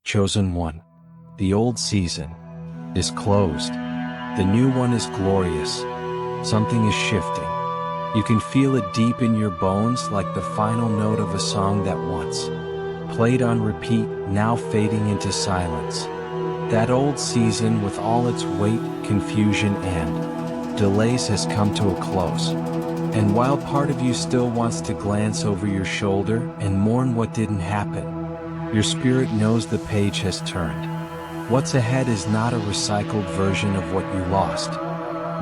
Chosen one. The old season is closed. The new one is glorious. Something is shifting. You can feel it deep in your bones, like the final note of a song that once played on repeat, now fading into silence. That old season, with all its weight, confusion, and delays, has come to a close. And while part of you still wants to glance over your shoulder and mourn what didn't happen, your spirit knows the page has turned. What's ahead is not a recycled version of what you lost.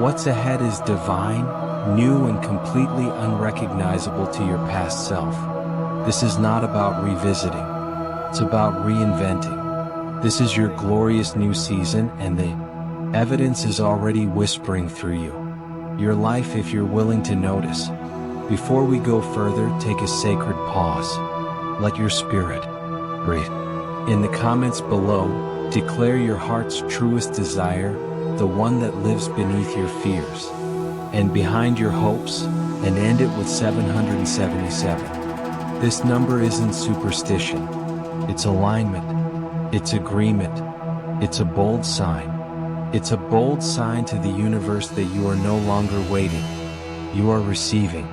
What's ahead is divine, new, and completely unrecognizable to your past self. This is not about revisiting. It's about reinventing. This is your glorious new season, and the evidence is already whispering through you. Your life, if you're willing to notice. Before we go further, take a sacred pause. Let your spirit breathe. In the comments below, declare your heart's truest desire, the one that lives beneath your fears and behind your hopes, and end it with 777. This number isn't superstition. It's alignment. It's agreement. It's a bold sign. It's a bold sign to the universe that you are no longer waiting. You are receiving.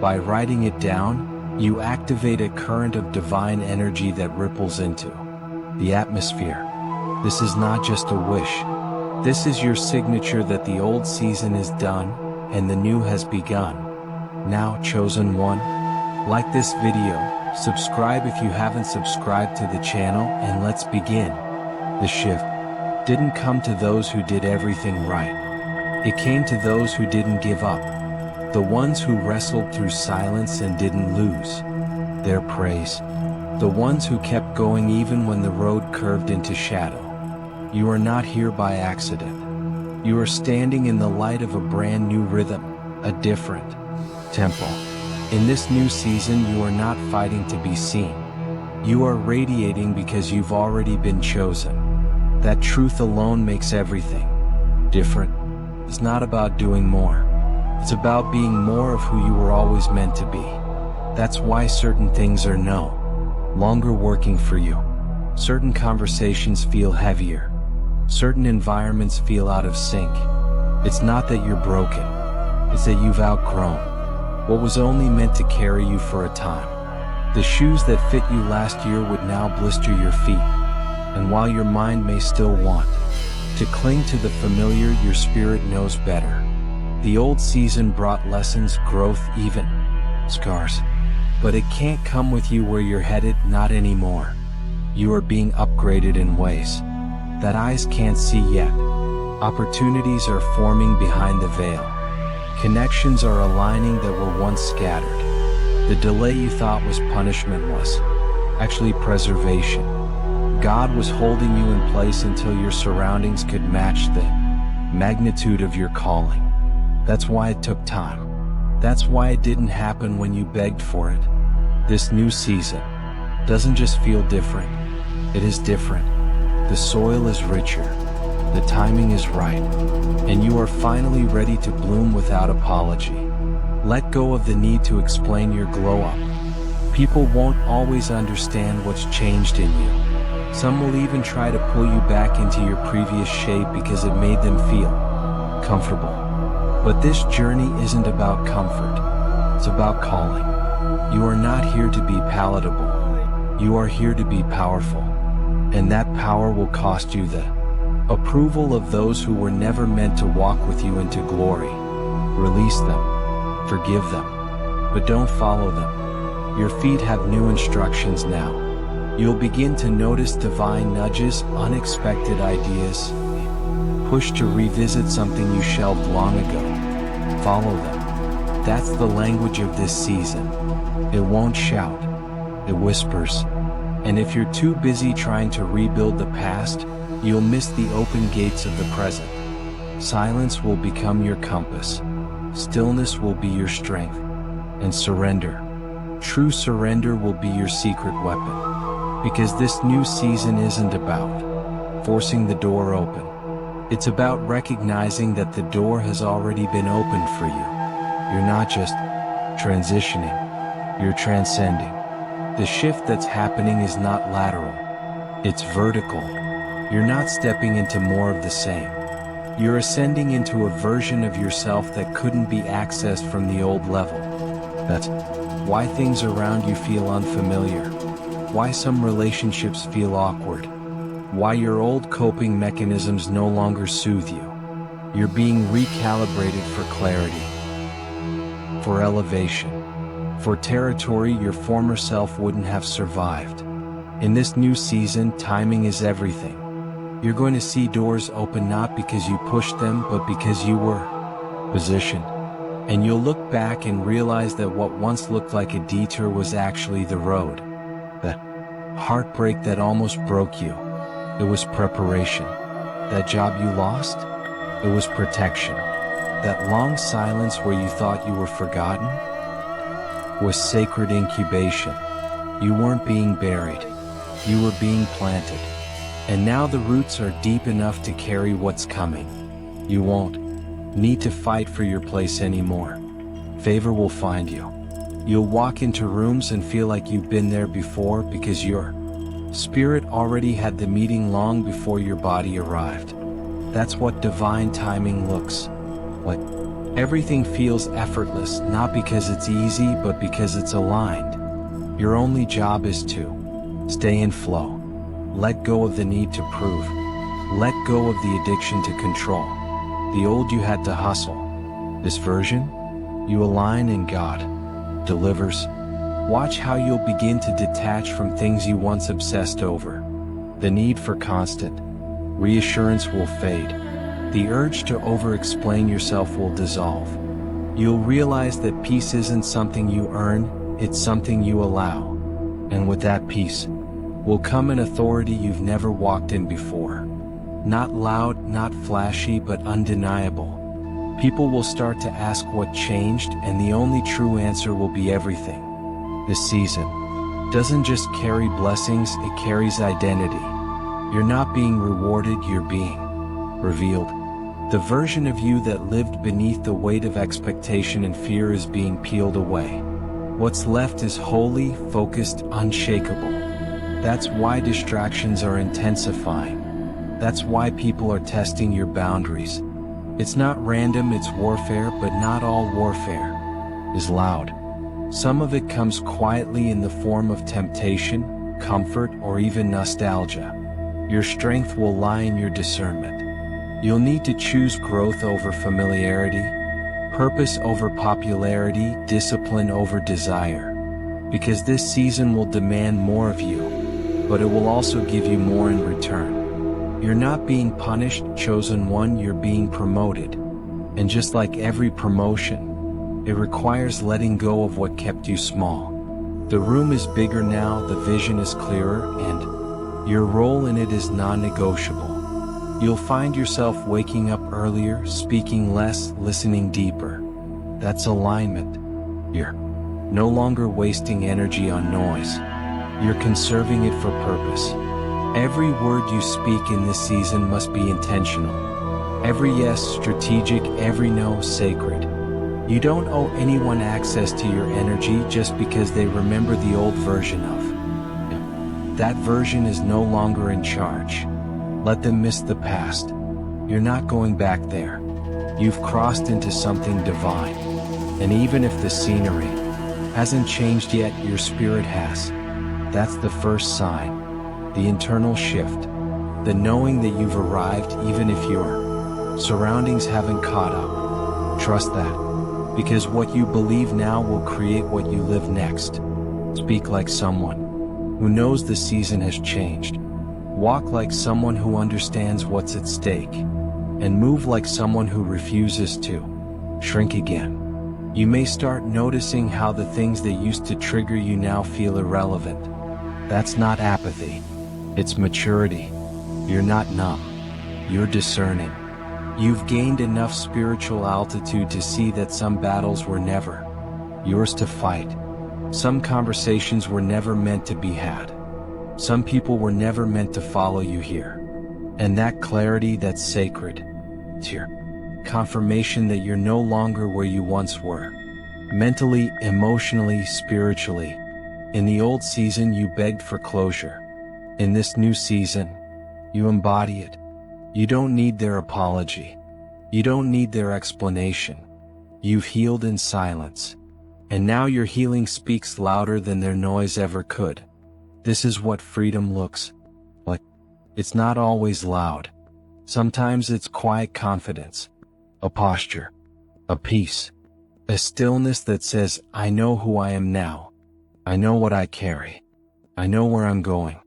By writing it down, you activate a current of divine energy that ripples into the atmosphere. This is not just a wish. This is your signature that the old season is done and the new has begun. Now, chosen one, like this video, subscribe if you haven't subscribed to the channel, and let's begin. The shift didn't come to those who did everything right. It came to those who didn't give up. The ones who wrestled through silence and didn't lose their praise. The ones who kept going even when the road curved into shadow. You are not here by accident. You are standing in the light of a brand new rhythm, a different tempo. In this new season, you are not fighting to be seen. You are radiating because you've already been chosen. That truth alone makes everything different. It's not about doing more. It's about being more of who you were always meant to be. That's why certain things are no longer working for you. Certain conversations feel heavier. Certain environments feel out of sync. It's not that you're broken. It's that you've outgrown what was only meant to carry you for a time. The shoes that fit you last year would now blister your feet. And while your mind may still want to cling to the familiar, your spirit knows better. The old season brought lessons, growth, even scars. But it can't come with you where you're headed, not anymore. You are being upgraded in ways that eyes can't see yet. Opportunities are forming behind the veil. Connections are aligning that were once scattered. The delay you thought was punishment was actually preservation. God was holding you in place until your surroundings could match the magnitude of your calling. That's why it took time. That's why it didn't happen when you begged for it. This new season doesn't just feel different. It is different. The soil is richer. The timing is right. And you are finally ready to bloom without apology. Let go of the need to explain your glow up. People won't always understand what's changed in you. Some will even try to pull you back into your previous shape because it made them feel comfortable. But this journey isn't about comfort. It's about calling. You are not here to be palatable. You are here to be powerful. And that power will cost you the approval of those who were never meant to walk with you into glory. Release them. Forgive them. But don't follow them. Your feet have new instructions now. You'll begin to notice divine nudges, unexpected ideas, push to revisit something you shelved long ago. Follow them. That's the language of this season. It won't shout. It whispers. And if you're too busy trying to rebuild the past, you'll miss the open gates of the present. Silence will become your compass. Stillness will be your strength. And surrender. True surrender will be your secret weapon. Because this new season isn't about forcing the door open. It's about recognizing that the door has already been opened for you. You're not just transitioning, you're transcending. The shift that's happening is not lateral. It's vertical. You're not stepping into more of the same. You're ascending into a version of yourself that couldn't be accessed from the old level. That's why things around you feel unfamiliar, why some relationships feel awkward, why your old coping mechanisms no longer soothe you. You're being recalibrated for clarity, for elevation, for territory your former self wouldn't have survived. In this new season, timing is everything. You're going to see doors open not because you pushed them, but because you were positioned. And you'll look back and realize that what once looked like a detour was actually the road. That heartbreak that almost broke you, it was preparation. That job you lost, it was protection. That long silence where you thought you were forgotten was sacred incubation. You weren't being buried, you were being planted. And now the roots are deep enough to carry what's coming. You won't need to fight for your place anymore. Favor will find you. You'll walk into rooms and feel like you've been there before because your spirit already had the meeting long before your body arrived. That's what divine timing looks like. Everything feels effortless, not because it's easy, but because it's aligned. Your only job is to stay in flow. Let go of the need to prove. Let go of the addiction to control. The old you had to hustle. This version, you align and God delivers. Watch how you'll begin to detach from things you once obsessed over. The need for constant reassurance will fade. The urge to over-explain yourself will dissolve. You'll realize that peace isn't something you earn, it's something you allow. And with that peace will come an authority you've never walked in before. Not loud, not flashy, but undeniable. People will start to ask what changed, and the only true answer will be everything. This season doesn't just carry blessings, it carries identity. You're not being rewarded, you're being revealed. The version of you that lived beneath the weight of expectation and fear is being peeled away. What's left is holy, focused, unshakable. That's why distractions are intensifying. That's why people are testing your boundaries. It's not random, it's warfare, but not all warfare is loud. Some of it comes quietly in the form of temptation, comfort, or even nostalgia. Your strength will lie in your discernment. You'll need to choose growth over familiarity, purpose over popularity, discipline over desire. Because this season will demand more of you, but it will also give you more in return. You're not being punished, chosen one, you're being promoted. And just like every promotion, it requires letting go of what kept you small. The room is bigger now, the vision is clearer, and your role in it is non-negotiable. You'll find yourself waking up earlier, speaking less, listening deeper. That's alignment. You're no longer wasting energy on noise. You're conserving it for purpose. Every word you speak in this season must be intentional. Every yes strategic, every no sacred. You don't owe anyone access to your energy just because they remember the old version of. That version is no longer in charge. Let them miss the past. You're not going back there. You've crossed into something divine. And even if the scenery hasn't changed yet, your spirit has. That's the first sign. The internal shift. The knowing that you've arrived even if your surroundings haven't caught up. Trust that. Because what you believe now will create what you live next. Speak like someone who knows the season has changed. Walk like someone who understands what's at stake. And move like someone who refuses to shrink again. You may start noticing how the things that used to trigger you now feel irrelevant. That's not apathy. It's maturity. You're not numb. You're discerning. You've gained enough spiritual altitude to see that some battles were never yours to fight. Some conversations were never meant to be had. Some people were never meant to follow you here. And that clarity, that's sacred. It's your confirmation that you're no longer where you once were. Mentally, emotionally, spiritually. In the old season you begged for closure. In this new season, you embody it. You don't need their apology. You don't need their explanation. You've healed in silence. And now your healing speaks louder than their noise ever could. This is what freedom looks like. It's not always loud. Sometimes it's quiet confidence, a posture, a peace, a stillness that says, I know who I am now. I know what I carry. I know where I'm going.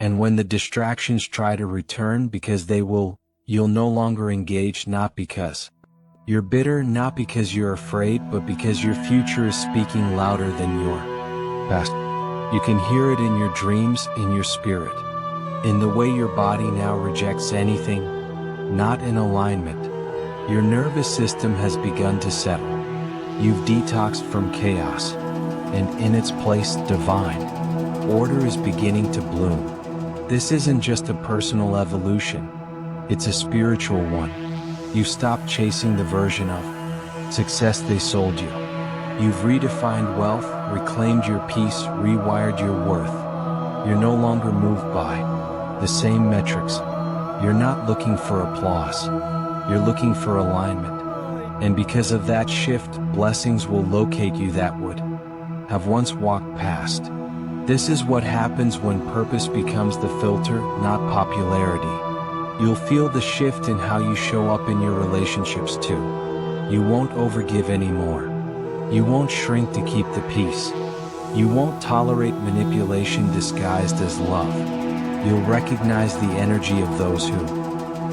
And when the distractions try to return because you'll no longer engage, not because you're bitter, not because you're afraid, but because your future is speaking louder than your past. You can hear it in your dreams, in your spirit, in the way your body now rejects anything not in alignment. Your nervous system has begun to settle. You've detoxed from chaos, and in its place, divine order is beginning to bloom. This isn't just a personal evolution, it's a spiritual one. You've stopped chasing the version of success they sold you. You've redefined wealth, reclaimed your peace, rewired your worth. You're no longer moved by the same metrics. You're not looking for applause. You're looking for alignment. And because of that shift, blessings will locate you that would have once walked past. This is what happens when purpose becomes the filter, not popularity. You'll feel the shift in how you show up in your relationships too. You won't overgive anymore. You won't shrink to keep the peace. You won't tolerate manipulation disguised as love. You'll recognize the energy of those who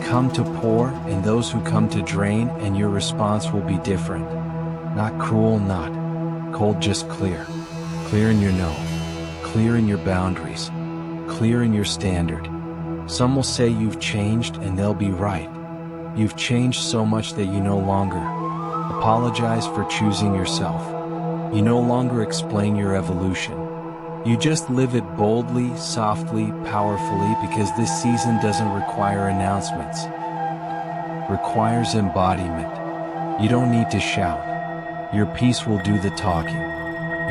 come to pour and those who come to drain, and your response will be different. Not cruel, not cold, just clear. Clear in your no. Clear in your boundaries. Clear in your standard. Some will say you've changed, and they'll be right. You've changed so much that you no longer apologize for choosing yourself. You no longer explain your evolution. You just live it boldly, softly, powerfully, because this season doesn't require announcements. It requires embodiment. You don't need to shout. Your peace will do the talking.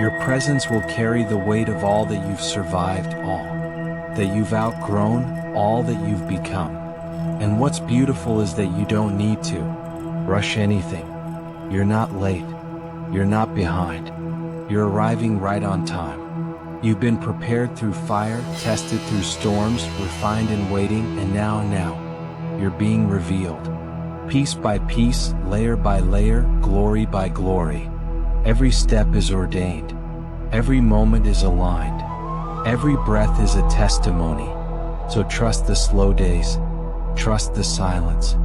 Your presence will carry the weight of all that you've survived, all that you've outgrown, all that you've become. And what's beautiful is that you don't need to rush anything. You're not late. You're not behind. You're arriving right on time. You've been prepared through fire, tested through storms, refined in waiting, and now, you're being revealed. Piece by piece, layer by layer, glory by glory. Every step is ordained. Every moment is aligned. Every breath is a testimony. So trust the slow days. Trust the silence.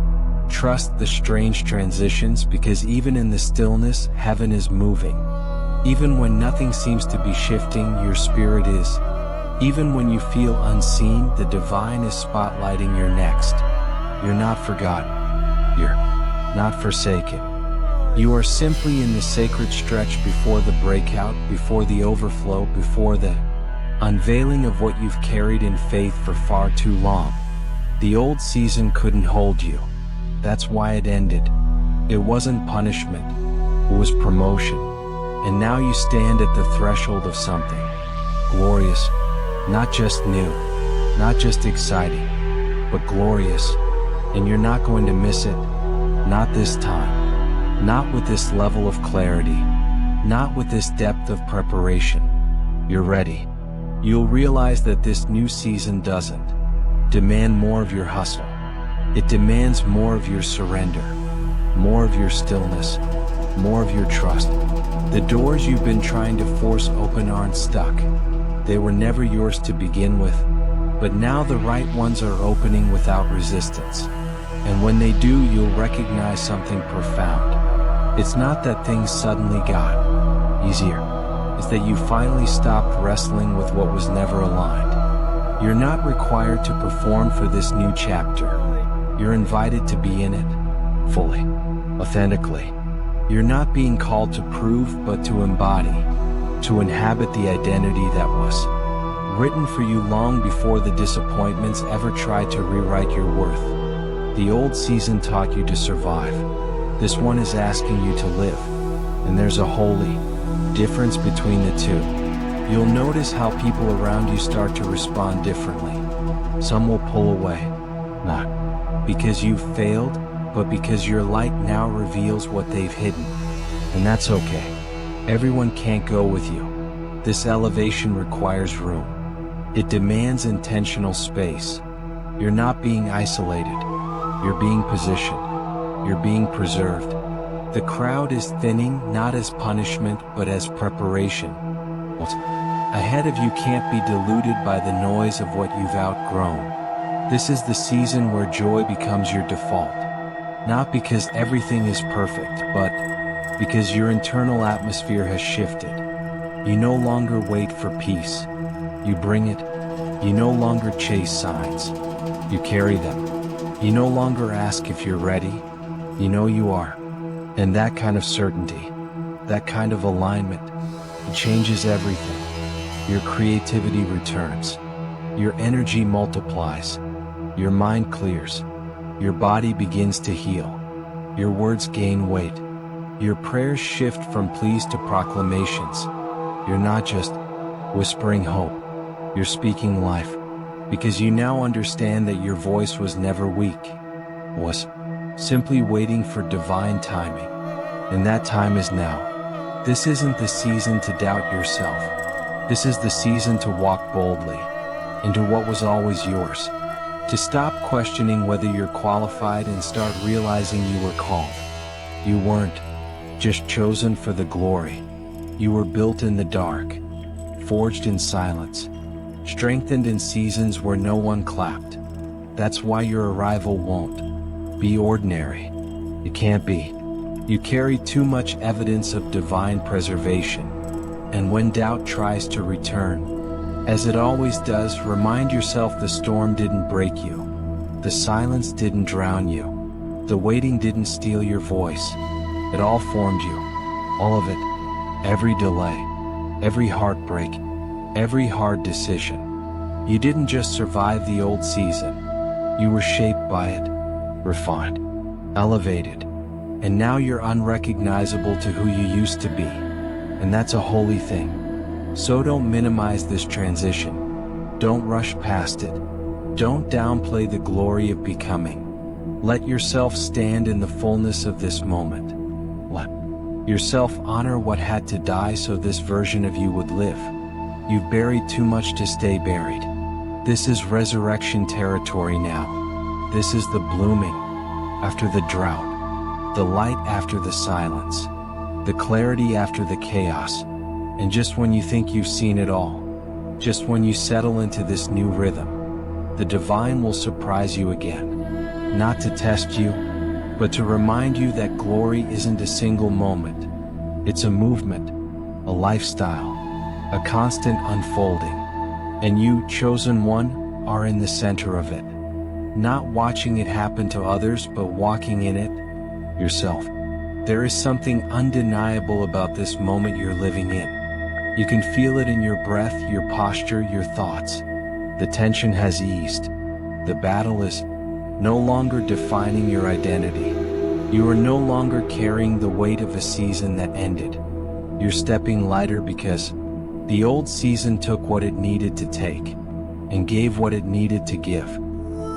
Trust the strange transitions, because even in the stillness, heaven is moving. Even when nothing seems to be shifting, your spirit is. Even when you feel unseen, the divine is spotlighting your next. You're not forgotten. You're not forsaken. You are simply in the sacred stretch before the breakout, before the overflow, before the unveiling of what you've carried in faith for far too long. The old season couldn't hold you. That's why it ended. It wasn't punishment. It was promotion. And now you stand at the threshold of something glorious, not just new, not just exciting, but glorious. And you're not going to miss it. Not this time. Not with this level of clarity. Not with this depth of preparation. You're ready. You'll realize that this new season doesn't demand more of your hustle. It demands more of your surrender, more of your stillness, more of your trust. The doors you've been trying to force open aren't stuck. They were never yours to begin with, but now the right ones are opening without resistance. And when they do, you'll recognize something profound. It's not that things suddenly got easier. It's that you finally stopped wrestling with what was never aligned. You're not required to perform for this new chapter. You're invited to be in it, fully, authentically. You're not being called to prove, but to embody, to inhabit the identity that was written for you long before the disappointments ever tried to rewrite your worth. The old season taught you to survive. This one is asking you to live. And there's a holy difference between the two. You'll notice how people around you start to respond differently. Some will pull away, not because you've failed, but because your light now reveals what they've hidden. And that's okay. Everyone can't go with you. This elevation requires room. It demands intentional space. You're not being isolated. You're being positioned. You're being preserved. The crowd is thinning not as punishment but as preparation. What's ahead of you can't be diluted by the noise of what you've outgrown. This is the season where joy becomes your default. Not because everything is perfect, but because your internal atmosphere has shifted. You no longer wait for peace. You bring it. You no longer chase signs. You carry them. You no longer ask if you're ready. You know you are. And that kind of certainty, that kind of alignment, it changes everything. Your creativity returns. Your energy multiplies. Your mind clears. Your body begins to heal. Your words gain weight. Your prayers shift from pleas to proclamations. You're not just whispering hope. You're speaking life. Because you now understand that your voice was never weak. Was simply waiting for divine timing. And that time is now. This isn't the season to doubt yourself. This is the season to walk boldly into what was always yours. To stop questioning whether you're qualified and start realizing you were called. You weren't just chosen for the glory. You were built in the dark, forged in silence, strengthened in seasons where no one clapped. That's why your arrival won't be ordinary. It can't be. You carry too much evidence of divine preservation. And when doubt tries to return, as it always does, remind yourself the storm didn't break you. The silence didn't drown you. The waiting didn't steal your voice. It all formed you. All of it. Every delay. Every heartbreak. Every hard decision. You didn't just survive the old season. You were shaped by it. Refined. Elevated. And now you're unrecognizable to who you used to be. And that's a holy thing. So don't minimize this transition. Don't rush past it. Don't downplay the glory of becoming. Let yourself stand in the fullness of this moment. Let yourself honor what had to die so this version of you would live. You've buried too much to stay buried. This is resurrection territory now. This is the blooming after the drought, the light after the silence, the clarity after the chaos. And just when you think you've seen it all, just when you settle into this new rhythm, the divine will surprise you again. Not to test you, but to remind you that glory isn't a single moment. It's a movement, a lifestyle, a constant unfolding. And you, chosen one, are in the center of it. Not watching it happen to others, but walking in it yourself. There is something undeniable about this moment you're living in. You can feel it in your breath, your posture, your thoughts. The tension has eased. The battle is no longer defining your identity. You are no longer carrying the weight of a season that ended. You're stepping lighter because the old season took what it needed to take and gave what it needed to give.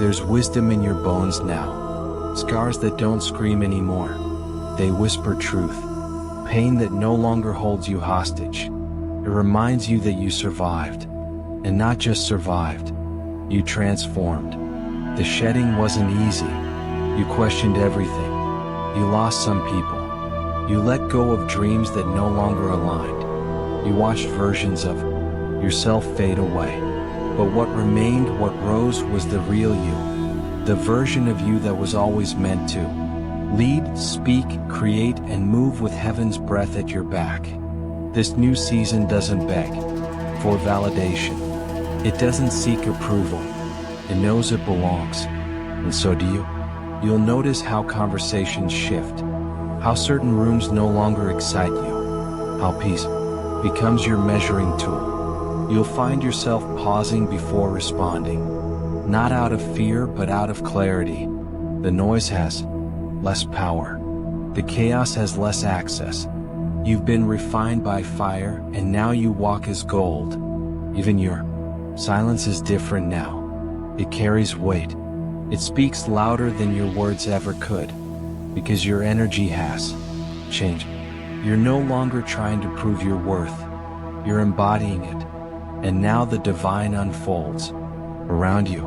There's wisdom in your bones now. Scars that don't scream anymore. They whisper truth. Pain that no longer holds you hostage. It reminds you that you survived. And not just survived. You transformed. The shedding wasn't easy. You questioned everything. You lost some people. You let go of dreams that no longer aligned. You watched versions of yourself fade away. But what remained, what rose, was the real you. The version of you that was always meant to lead, speak, create, and move with heaven's breath at your back. This new season doesn't beg for validation. It doesn't seek approval. It knows it belongs. And so do you. You'll notice how conversations shift, how certain rooms no longer excite you, how peace becomes your measuring tool. You'll find yourself pausing before responding, not out of fear but out of clarity. The noise has less power. The chaos has less access. You've been refined by fire, and now you walk as gold. Even your silence is different now. It carries weight. It speaks louder than your words ever could, because your energy has changed. You're no longer trying to prove your worth. You're embodying it. And now the divine unfolds around you,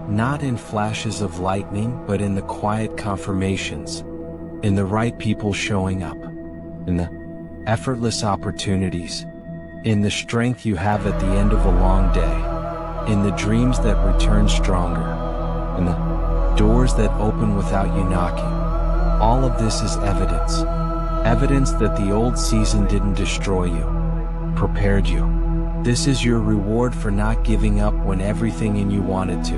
not in flashes of lightning, but in the quiet confirmations, in the right people showing up, in the effortless opportunities, in the strength you have at the end of a long day, in the dreams that return stronger, in the doors that open without you knocking. All of this is evidence. Evidence that the old season didn't destroy you, prepared you. This is your reward for not giving up when everything in you wanted to,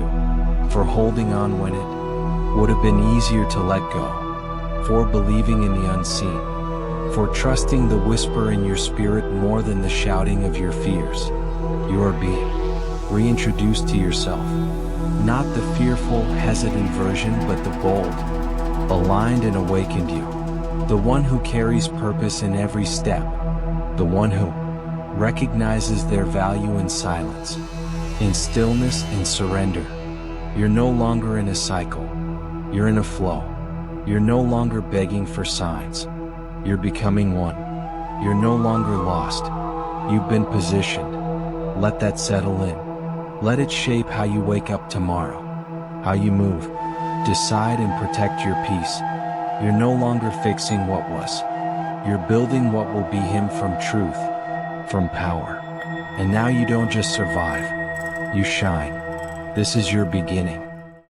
for holding on when it would have been easier to let go, for believing in the unseen, for trusting the whisper in your spirit more than the shouting of your fears. You are being reintroduced to yourself, not the fearful, hesitant version, but the bold, aligned and awakened you, the one who carries purpose in every step, the one who recognizes their value in silence, in stillness and surrender. You're no longer in a cycle. You're in a flow. You're no longer begging for signs. You're becoming one. You're no longer lost. You've been positioned. Let that settle in. Let it shape how you wake up tomorrow, how you move, decide and protect your peace. You're no longer fixing what was. You're building what will be him from truth, from power. And now you don't just survive, you shine. This is your beginning.